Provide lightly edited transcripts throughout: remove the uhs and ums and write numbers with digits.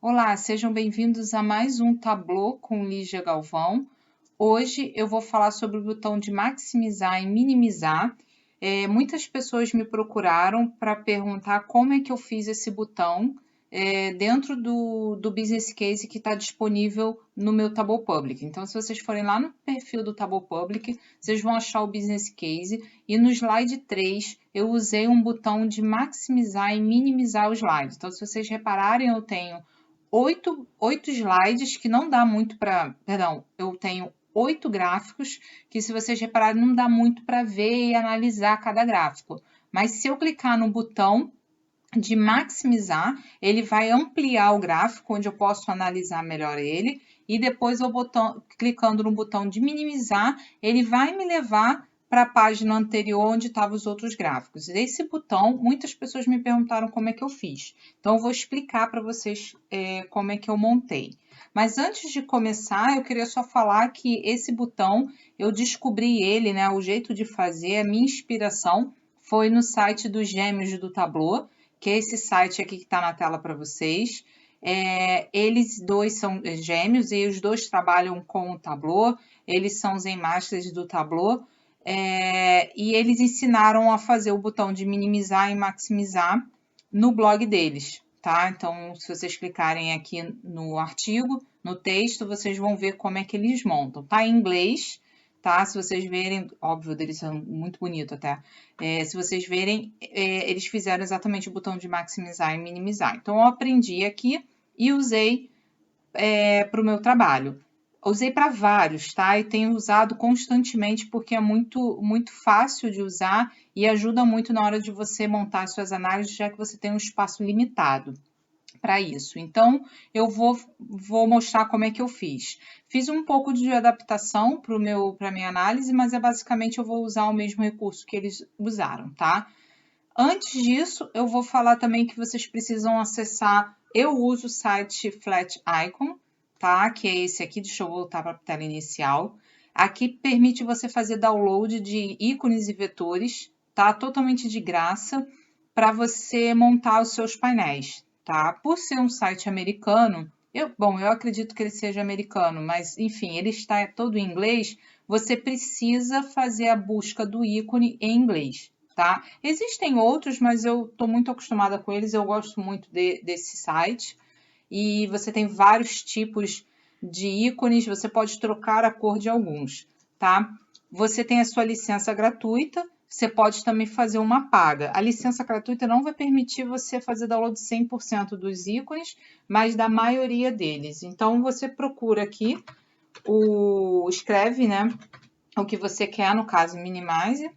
Olá, sejam bem-vindos a mais um Tableau com Lígia Galvão. Hoje eu vou falar sobre o botão de maximizar e minimizar. Muitas pessoas me procuraram para perguntar como é que eu fiz esse botão dentro do Business Case que está disponível no meu Tableau Public. Então, se vocês forem lá no perfil do Tableau Public, vocês vão achar o Business Case e no slide 3 eu usei um botão de maximizar e minimizar o slide. Então, se vocês repararem, eu tenho oito slides que não dá muito para. Perdão, eu tenho 8 gráficos que, se vocês repararem, não dá muito para ver e analisar cada gráfico. Mas se eu clicar no botão de maximizar, ele vai ampliar o gráfico, onde eu posso analisar melhor ele, e depois clicando no botão de minimizar, ele vai me levar para a página anterior onde estavam os outros gráficos. Esse botão, muitas pessoas me perguntaram como é que eu fiz. Então, eu vou explicar para vocês como é que eu montei. Mas antes de começar, eu queria só falar que esse botão, eu descobri ele, né, o jeito de fazer, a minha inspiração foi no site dos Gêmeos do Tableau, que é esse site aqui que está na tela para vocês. Eles dois são gêmeos e os dois trabalham com o Tableau, eles são Zen Masters do Tableau, e eles ensinaram a fazer o botão de minimizar e maximizar no blog deles, tá? Então, se vocês clicarem aqui no artigo, no texto, vocês vão ver como é que eles montam. Tá em inglês, tá? Se vocês verem, óbvio, deles são muito bonito até. Se vocês verem, eles fizeram exatamente o botão de maximizar e minimizar. Então, eu aprendi aqui e usei para o meu trabalho. Usei para vários, tá? E tenho usado constantemente porque é muito, muito fácil de usar e ajuda muito na hora de você montar as suas análises, já que você tem um espaço limitado para isso. Então, eu vou mostrar como é que eu fiz. Fiz um pouco de adaptação para a minha análise, mas basicamente eu vou usar o mesmo recurso que eles usaram, tá? Antes disso, eu vou falar também que vocês precisam acessar. Eu uso o site Flat Icon, tá? Que é esse aqui. Deixa eu voltar para a tela inicial. Aqui permite você fazer download de ícones e vetores, tá? Totalmente de graça para você montar os seus painéis, tá? Por ser um site americano, eu acredito que ele seja americano, mas enfim, ele está todo em inglês. Você precisa fazer a busca do ícone em inglês. Tá? Existem outros, mas eu estou muito acostumada com eles, eu gosto muito desse site. E você tem vários tipos de ícones, você pode trocar a cor de alguns, tá? Você tem a sua licença gratuita, você pode também fazer uma paga. A licença gratuita não vai permitir você fazer download 100% dos ícones, mas da maioria deles. Então, você procura aqui, escreve, né, o que você quer, no caso, Minimize.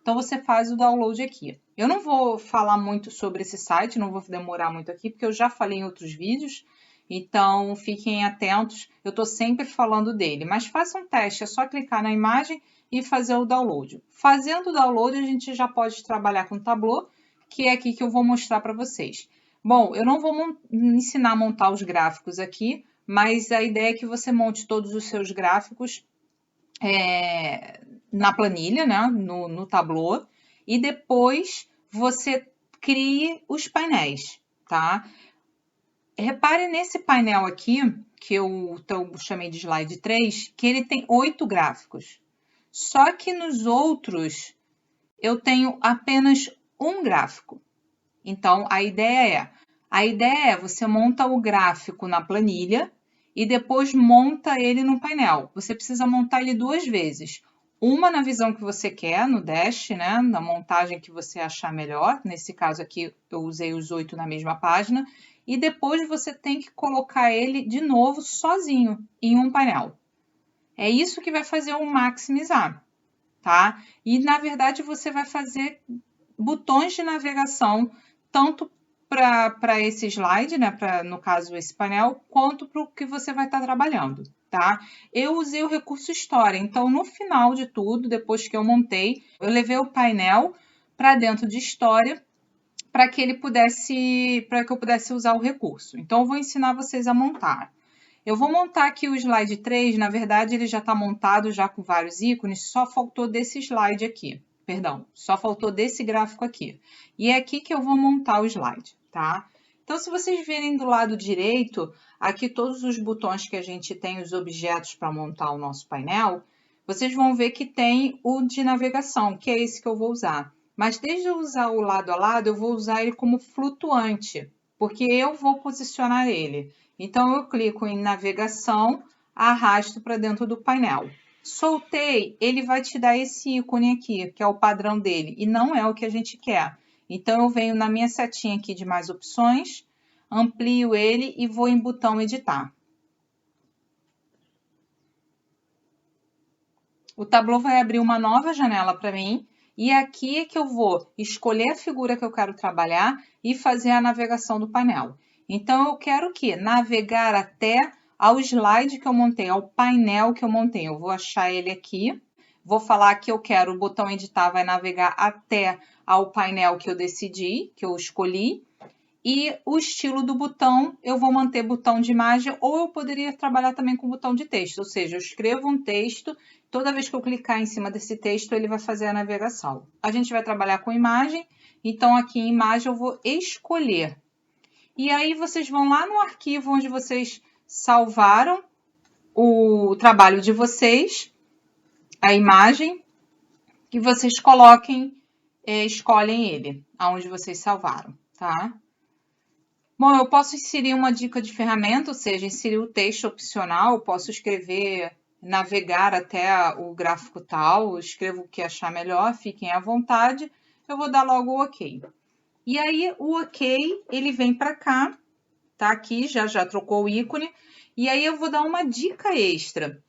Então, você faz o download aqui. Eu não vou falar muito sobre esse site, não vou demorar muito aqui, porque eu já falei em outros vídeos, então fiquem atentos, eu estou sempre falando dele. Mas faça um teste, é só clicar na imagem e fazer o download. Fazendo o download, a gente já pode trabalhar com o Tableau, que é aqui que eu vou mostrar para vocês. Bom, eu não vou ensinar a montar os gráficos aqui, mas a ideia é que você monte todos os seus gráficos na planilha, né, no Tableau, e depois você crie os painéis, tá? Repare nesse painel aqui, que eu chamei de slide 3, que ele tem 8 gráficos. Só que nos outros, eu tenho apenas um gráfico. Então, a ideia é você monta o gráfico na planilha e depois monta ele no painel. Você precisa montar ele 2 vezes. Uma na visão que você quer, no dash, né? Na montagem que você achar melhor. Nesse caso aqui, eu usei os 8 na mesma página. E depois você tem que colocar ele de novo sozinho em um painel. É isso que vai fazer o maximizar, tá? E, na verdade, você vai fazer botões de navegação tanto para esse slide, né, no caso esse painel, quanto para o que você vai estar trabalhando, tá? Eu usei o recurso História, então no final de tudo, depois que eu montei, eu levei o painel para dentro de História para que eu pudesse usar o recurso. Então eu vou ensinar vocês a montar. Eu vou montar aqui o slide 3, na verdade ele já está montado já com vários ícones, só faltou desse slide aqui, Perdão, só faltou desse gráfico aqui. E é aqui que eu vou montar o slide, tá? Então, se vocês verem do lado direito, aqui todos os botões que a gente tem, os objetos para montar o nosso painel, vocês vão ver que tem o de navegação, que é esse que eu vou usar. Mas desde eu usar o lado a lado, eu vou usar ele como flutuante, porque eu vou posicionar ele. Então, eu clico em navegação, arrasto para dentro do painel. Soltei, ele vai te dar esse ícone aqui, que é o padrão dele, e não é o que a gente quer. Então, eu venho na minha setinha aqui de mais opções, amplio ele e vou em botão editar. O Tableau vai abrir uma nova janela para mim, e aqui é que eu vou escolher a figura que eu quero trabalhar e fazer a navegação do painel. Então, eu quero que navegar até ao slide que eu montei, ao painel que eu montei. Eu vou achar ele aqui, vou falar que eu quero o botão editar, vai navegar até ao painel que eu decidi, que eu escolhi. E o estilo do botão, eu vou manter botão de imagem, ou eu poderia trabalhar também com botão de texto, ou seja, eu escrevo um texto, toda vez que eu clicar em cima desse texto, ele vai fazer a navegação. A gente vai trabalhar com imagem, então aqui em imagem eu vou escolher. E aí vocês vão lá no arquivo onde vocês salvaram o trabalho de vocês, a imagem, e vocês coloquem, escolhem ele, aonde vocês salvaram, tá? Bom, eu posso inserir uma dica de ferramenta, ou seja, inserir o texto opcional, posso escrever, navegar até o gráfico tal, escrevo o que achar melhor, fiquem à vontade, eu vou dar logo o OK. E aí, o OK, ele vem para cá, tá aqui, já trocou o ícone, e aí eu vou dar uma dica extra.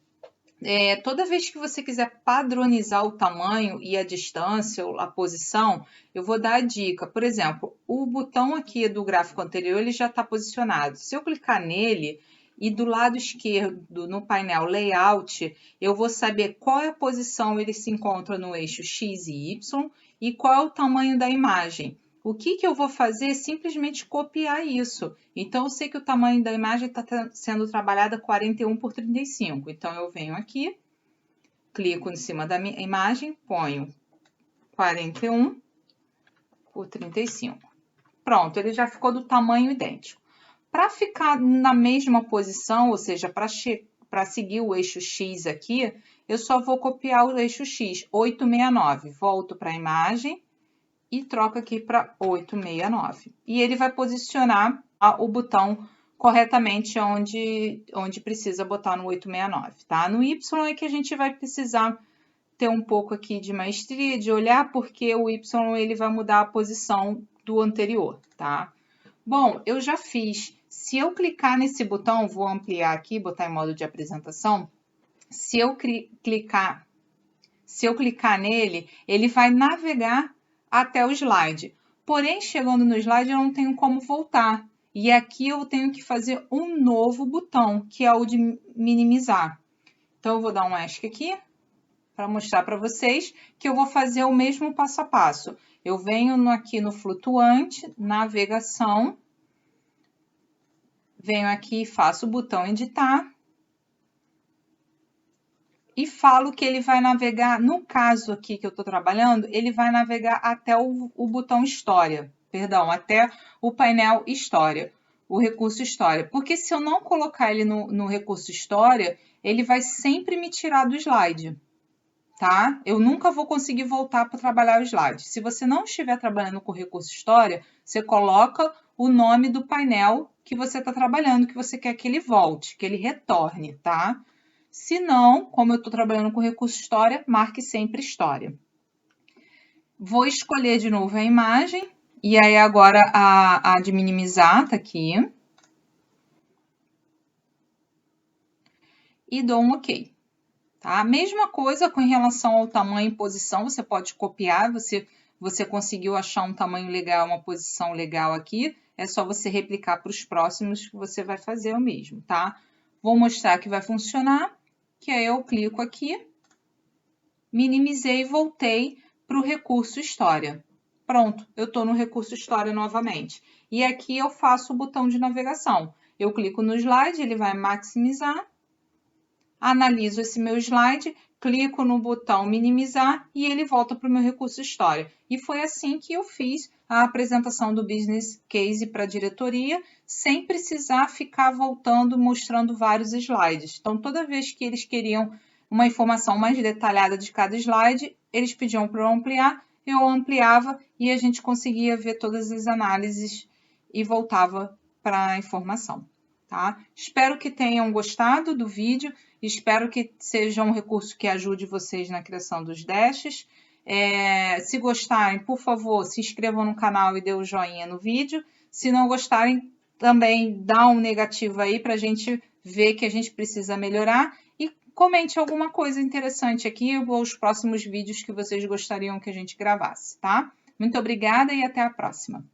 Toda vez que você quiser padronizar o tamanho e a distância, ou a posição, eu vou dar a dica. Por exemplo, o botão aqui do gráfico anterior, ele já está posicionado. Se eu clicar nele e do lado esquerdo, no painel Layout, eu vou saber qual é a posição ele se encontra no eixo X e Y e qual é o tamanho da imagem. O que eu vou fazer é simplesmente copiar isso. Então, eu sei que o tamanho da imagem está sendo trabalhada 41 por 35. Então, eu venho aqui, clico em cima da minha imagem, ponho 41 por 35. Pronto, ele já ficou do tamanho idêntico. Para ficar na mesma posição, ou seja, para seguir o eixo X aqui, eu só vou copiar o eixo X, 869. Volto para a imagem e troco aqui para 869. E ele vai posicionar o botão corretamente onde precisa botar no 869, tá? No Y é que a gente vai precisar ter um pouco aqui de maestria, de olhar, porque o Y ele vai mudar a posição do anterior, tá? Bom, eu já fiz. Se eu clicar nesse botão, vou ampliar aqui, botar em modo de apresentação. Se eu clicar nele, ele vai navegar até o slide. Porém, chegando no slide, eu não tenho como voltar. E aqui eu tenho que fazer um novo botão, que é o de minimizar. Então, eu vou dar um ESC aqui, para mostrar para vocês que eu vou fazer o mesmo passo a passo. Eu venho aqui no flutuante, navegação, venho aqui e faço o botão editar, e falo que ele vai navegar, no caso aqui que eu estou trabalhando, ele vai navegar até o botão História, perdão, até o painel História, o recurso História. Porque se eu não colocar ele no recurso História, ele vai sempre me tirar do slide, tá? Eu nunca vou conseguir voltar para trabalhar o slide. Se você não estiver trabalhando com o recurso História, você coloca o nome do painel que você está trabalhando, que você quer que ele volte, que ele retorne, tá? Se não, como eu estou trabalhando com recurso História, marque sempre História. Vou escolher de novo a imagem, e aí agora a de minimizar está aqui. E dou um OK. Tá? A mesma coisa com relação ao tamanho e posição, você pode copiar, você conseguiu achar um tamanho legal, uma posição legal aqui, é só você replicar para os próximos que você vai fazer o mesmo, tá? Vou mostrar que vai funcionar. Que aí eu clico aqui, minimizei e voltei para o recurso História. Pronto, eu estou no recurso História novamente. E aqui eu faço o botão de navegação. Eu clico no slide, ele vai maximizar, analiso esse meu slide, clico no botão minimizar e ele volta para o meu recurso história. E foi assim que eu fiz a apresentação do business case para a diretoria, sem precisar ficar voltando, mostrando vários slides. Então, toda vez que eles queriam uma informação mais detalhada de cada slide, eles pediam para eu ampliar, eu ampliava e a gente conseguia ver todas as análises e voltava para a informação. Tá? Espero que tenham gostado do vídeo, espero que seja um recurso que ajude vocês na criação dos dashes. Se gostarem, por favor, se inscrevam no canal e dê o joinha no vídeo. Se não gostarem, também dá um negativo aí para a gente ver que a gente precisa melhorar. E comente alguma coisa interessante aqui ou os próximos vídeos que vocês gostariam que a gente gravasse, tá? Muito obrigada e até a próxima.